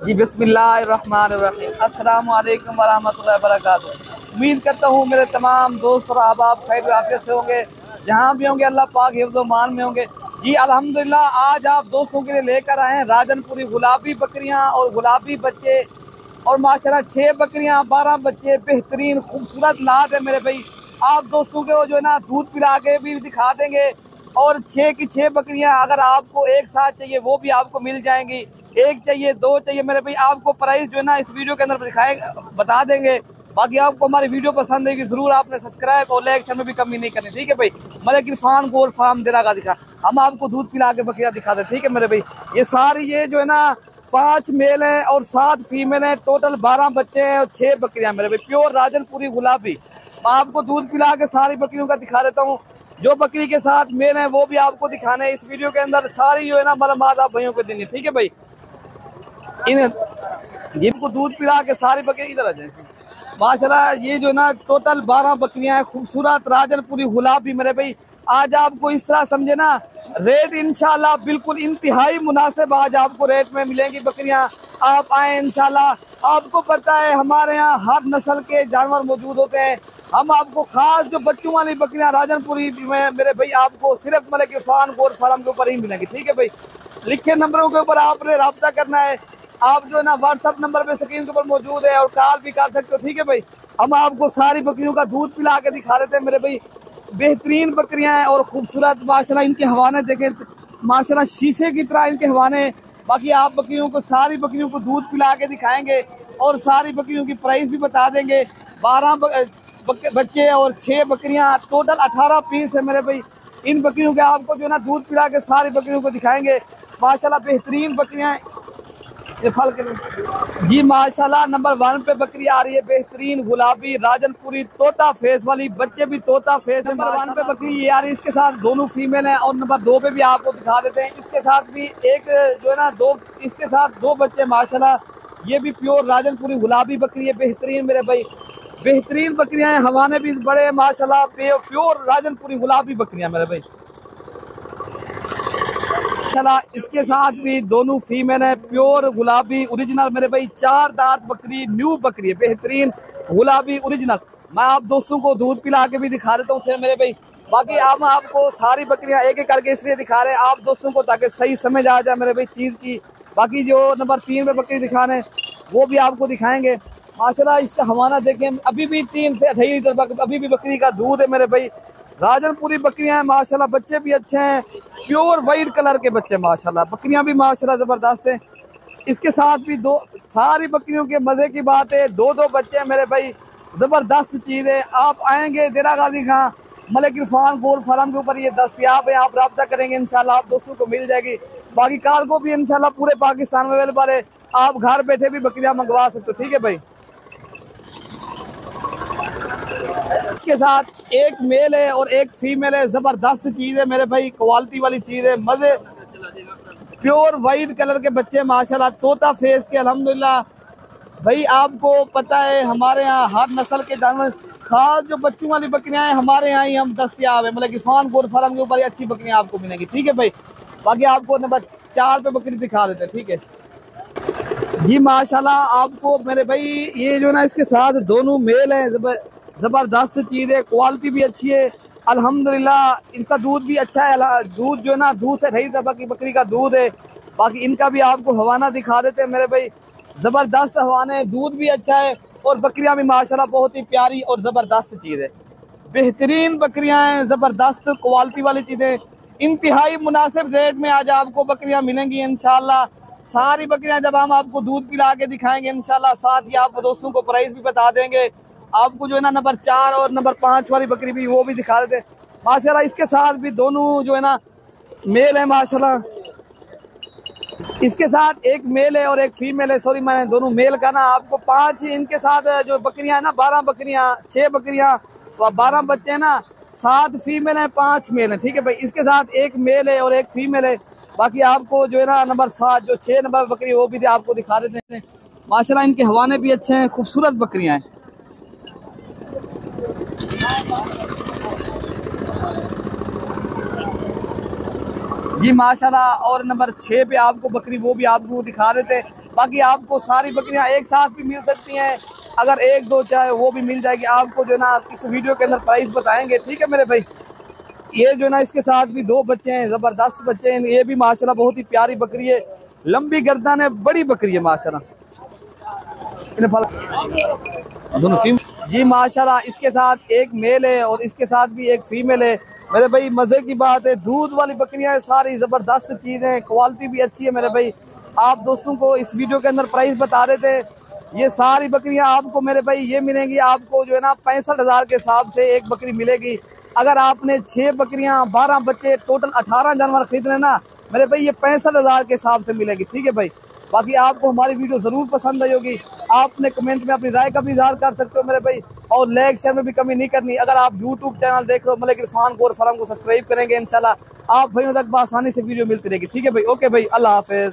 जी बिस्मिल्लाहिर्रहमानिर्रहीम। अस्सलाम वालेकुम वरहमतुल्लाहि वबरकातुहू। उम्मीद करता हूँ मेरे तमाम दोस्त और अहबाब खैर आफियत से होंगे, जहाँ भी होंगे अल्लाह पाक हिफ्ज़ व मान में होंगे। जी अल्हम्दुलिल्लाह, आज आप दोस्तों के लिए लेकर आए हैं राजनपुरी गुलाबी बकरियाँ और गुलाबी बच्चे और माशाल्लाह 6 बकरियाँ 12 बच्चे, बेहतरीन खूबसूरत लाट है मेरे भाई। आप दोस्तों को जो है ना दूध पिला के भी दिखा देंगे और 6 की 6 बकरियाँ अगर आपको एक साथ चाहिए वो भी आपको मिल जाएंगी। एक चाहिए, दो चाहिए मेरे भाई, आपको प्राइस जो है ना इस वीडियो के अंदर बता देंगे। बाकी आपको हमारी वीडियो पसंद है कि जरूर आपने सब्सक्राइब और लाइक में भी कमी नहीं करनी, ठीक है भाई। मलिक इरफान गोल्ड फार्म देरा का दिखा, हम आपको दूध पिला के बकरियाँ दिखा दे, ठीक है मेरे भाई। ये सारी ये जो है ना 5 मेल है और 7 फीमेल है, टोटल 12 बच्चे हैं और 6 बकरियां मेरे भाई, प्योर राजनपुरी गुलाबी। मैं आपको दूध पिला के सारी बकरियों का दिखा देता हूँ। जो बकरी के साथ मेल है वो भी आपको दिखाने इस वीडियो के अंदर, सारी जो है ना मालूमात आप भाइयों को देंगे, ठीक है भाई। इन जिनको दूध पिला के सारी बकरी इधर आ जाए माशाल्लाह। ये जो ना टोटल 12 बकरियां हैं, खूबसूरत राजनपुरी गुलाबी मेरे भाई। आज आपको इस तरह समझे ना, रेट इंशाल्लाह बिल्कुल इंतहाई मुनासिब आज आपको रेट में मिलेंगी बकरियां। आप आए इंशाल्लाह। आपको पता है हमारे यहाँ हर नस्ल के जानवर मौजूद होते हैं। हम आपको खास जो बच्चों वाली बकरियां राजनपुरी में मेरे भाई आपको सिर्फ मलिक इरफान गोल्ड फार्म के ऊपर ही मिलेंगी, ठीक है भाई। लिखे नंबरों के ऊपर आपने रब्ता करना है। आप जो है ना व्हाट्सएप नंबर पे स्क्रीन के ऊपर मौजूद है और कॉल भी कर सकते हो, ठीक है भाई। हम आपको सारी बकरियों का दूध पिला के दिखा देते हैं मेरे भाई। बेहतरीन बकरियां हैं और खूबसूरत माशाल्लाह। इनके हवाने देखें माशाल्लाह, शीशे की तरह इनके हवाने। बाकी आप बकरियों को सारी बकरियों को दूध पिला के दिखाएंगे और सारी बकरियों की प्राइस भी बता देंगे। 12 बच्चे और 6 बकरियां, टोटल 18 पीस है मेरे भाई। इन बकरियों के आपको जो है ना दूध पिला के सारी बकरियों को दिखाएंगे माशाल्लाह। बेहतरीन बकरियां ये फल के जी माशाल्लाह। नंबर 1 पे बकरी आ रही है, बेहतरीन गुलाबी राजनपुरी तोता फेस वाली, बच्चे भी तोता फेस। नंबर 1 पे बकरी ये आ रही है, इसके साथ दोनों फीमेल हैं। और नंबर 2 पे भी आपको दिखा देते हैं, इसके साथ भी एक जो है ना इसके साथ 2 बच्चे माशाल्लाह। ये भी प्योर राजनपुरी गुलाबी बकरी है, बेहतरीन मेरे भाई। बेहतरीन बकरियां हैं, हवाने भी बड़े माशाल्लाह। प्योर राजनपुरी गुलाबी बकरियां मेरे भाई। इसके साथ भी दोनों फीमेल है, प्योर गुलाबी ओरिजिनल मेरे भाई। 4 दांत बकरी, न्यू बकरी है, बेहतरीन गुलाबी ओरिजिनल। मैं आप दोस्तों को दूध पिला के भी दिखा देता हूँ मेरे भाई। बाकी हम आपको सारी बकरियां एक एक करके इसलिए दिखा रहे हैं आप दोस्तों को, ताकि सही समझ आ जाए मेरे भाई चीज़ की। बाकी जो नंबर 3 पे बकरी दिखा रहे हैं वो भी आपको दिखाएंगे माशाल्लाह। इसका हवाना देखें, अभी भी 3 से 28 लीटर अभी भी बकरी का दूध है मेरे भाई। राजनपुरी बकरियां हैं माशाल्लाह, बच्चे भी अच्छे हैं, प्योर वाइट कलर के बच्चे माशाल्लाह। बकरियां भी माशाल्लाह जबरदस्त है। इसके साथ भी 2 सारी बकरियों के मजे की बात है, 2 बच्चे हैं मेरे भाई, जबरदस्त चीज है। आप आएंगे देरा गाजी खां मलिक इरफान गोल्ड फार्म के ऊपर, ये दस्तयाब है। आप रब्ता करेंगे इंशाल्लाह आप दोस्तों को मिल जाएगी। बाकी कार्गो भी इंशाल्लाह पूरे पाकिस्तान में अवेलेबल है, आप घर बैठे भी बकरियां मंगवा सकते हो, ठीक है भाई। इसके साथ एक मेल है और एक फीमेल है, जबरदस्त चीज है मेरे भाई, क्वालिटी वाली चीज है, मजे। प्योर वाइट कलर के बच्चे माशाल्लाह, तोता फेस के अल्हम्दुलिल्लाह भाई। आपको पता है हमारे यहाँ हर नस्ल के जानवर, खास जो बच्चों वाली बकरियां हैं हमारे यहाँ ही हम दस्तयाब है, मतलब इरफान गोल्ड फार्म के ऊपर अच्छी बकरियां आपको मिलेंगी, ठीक है भाई। बाकी आपको नंबर 4 पे बकरी दिखा देते हैं, ठीक है जी माशाल्लाह। आपको मेरे भाई ये जो ना इसके साथ दोनों मेल है, जबरदस्त चीज है, क्वालिटी भी अच्छी है अल्हम्दुलिल्लाह। इसका दूध भी अच्छा है, दूध जो है ना दूध से रही दबा की बकरी का दूध है। बाकी इनका भी आपको हवाना दिखा देते हैं मेरे भाई, जबरदस्त हवाना है, दूध भी अच्छा है और बकरियां भी माशाल्लाह बहुत ही प्यारी और जबरदस्त चीज है। बेहतरीन बकरियां हैं, जबरदस्त क्वालिटी वाली चीजें, इंतहाई मुनासिब रेट में आज आपको बकरियां मिलेंगी इंशाल्लाह। सारी बकरियां जब हम आपको दूध पिला के दिखाएंगे इंशाल्लाह, साथ ही आप दोस्तों को प्राइस भी बता देंगे। आपको जो है ना नंबर 4 और नंबर 5 वाली बकरी भी वो भी दिखा देते माशाल्लाह। इसके साथ भी दोनों जो है ना मेल है माशाल्लाह। इसके साथ एक मेल है और एक फीमेल है, सॉरी मैंने दोनों मेल का ना आपको 5 इनके साथ जो बकरियां है ना 12 बकरियां, 6 बकरियां, 12 बच्चे हैं ना, 7 फीमेल है 5 मेल है, ठीक है भाई। इसके साथ एक मेल है और एक फीमेल है। बाकी आपको जो है ना नंबर 7 जो 6 नंबर बकरी वो भी आपको दिखा देते हैं माशाल्लाह। इनके हवाने भी अच्छे हैं, खूबसूरत बकरियां हैं जी माशाल्लाह। और नंबर 6 पे आपको बकरी वो भी आपको दिखा देते हैं। बाकी आपको सारी बकरियां एक साथ भी मिल सकती हैं, अगर एक दो चाहे वो भी मिल जाएगी आपको, जो ना इस वीडियो के अंदर प्राइस बताएंगे। ठीक है मेरे भाई। ये जो ना इसके साथ भी 2 बच्चे हैं, जबरदस्त बच्चे हैं। ये भी माशाल्लाह बहुत ही प्यारी बकरी है, लंबी गर्दन है, बड़ी बकरी है माशाल्लाह। दोनों फीम जी माशाल्लाह। इसके साथ एक मेल है और इसके साथ भी एक फीमेल है मेरे भाई। मजे की बात है, दूध वाली बकरियां सारी जबरदस्त चीज है, क्वालिटी भी अच्छी है मेरे भाई। आप दोस्तों को इस वीडियो के अंदर प्राइस बता रहे थे, ये सारी बकरियां आपको मेरे भाई ये मिलेंगी आपको जो है ना 65,000 के हिसाब से एक बकरी मिलेगी। अगर आपने 6 बकरियां 12 बच्चे टोटल 18 जानवर खरीदने ना मेरे भाई, ये 65,000 के हिसाब से मिलेगी। ठीक है भाई। बाकी आपको हमारी वीडियो जरूर पसंद आई होगी, आपने कमेंट में अपनी राय का भी इजहार कर सकते हो मेरे भाई, और लाइक शेयर में भी कमी नहीं करनी। अगर आप यूट्यूब चैनल देख रहे हो मलिक इरफान गोर फार्म को सब्सक्राइब करेंगे, इंशाल्लाह आप भाइयों तक आसानी से वीडियो मिलती रहेगी। ठीक है भाई, ओके भाई, अल्लाह हाफिज।